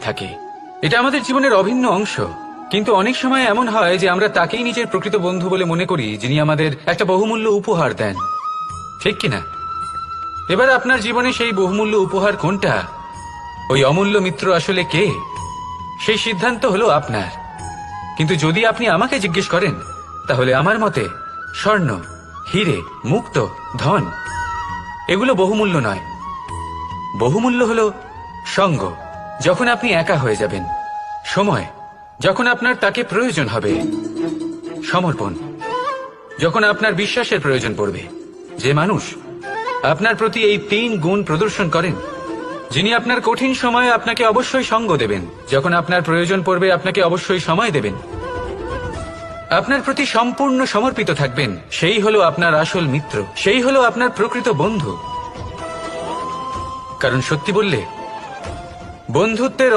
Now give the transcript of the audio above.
থাকে। এটা আমাদের জীবনের অভিন্ন অংশ। কিন্তু অনেক সময় এমন হয় যে আমরা তাকেই নিজের প্রকৃত বন্ধু বলে মনে করি যিনি আমাদের একটা বহুমূল্য উপহার দেন, ঠিক কিনা? এবার আপনার জীবনে সেই বহুমূল্য উপহার কোনটা, ওই অমূল্য মিত্র আসলে কে, সেই সিদ্ধান্ত হলো আপনার। কিন্তু যদি আপনি আমাকে জিজ্ঞেস করেন তাহলে আমার মতে স্বর্ণ, হিরে, মুক্ত, ধন এগুলো বহুমূল্য নয়। বহুমূল্য হলো সঙ্গ, যখন আপনি একা হয়ে যাবেন; সময়, যখন আপনার তাকে প্রয়োজন হবে; সমর্পণ, যখন আপনার বিশ্বাসের প্রয়োজন পড়বে। যে মানুষ আপনার প্রতি এই 3 গুণ প্রদর্শন করেন, যিনি আপনার কঠিন সময়ে আপনাকে অবশ্যই সঙ্গ দেবেন, যখন আপনার প্রয়োজন পড়বে আপনাকে অবশ্যই সময় দেবেন, আপনার প্রতি সম্পূর্ণ সমর্পিত থাকবেন, সেই হলো আপনার আসল মিত্র, সেই হলো আপনার প্রকৃত বন্ধু। কারণ সত্যি বললে বন্ধুত্বের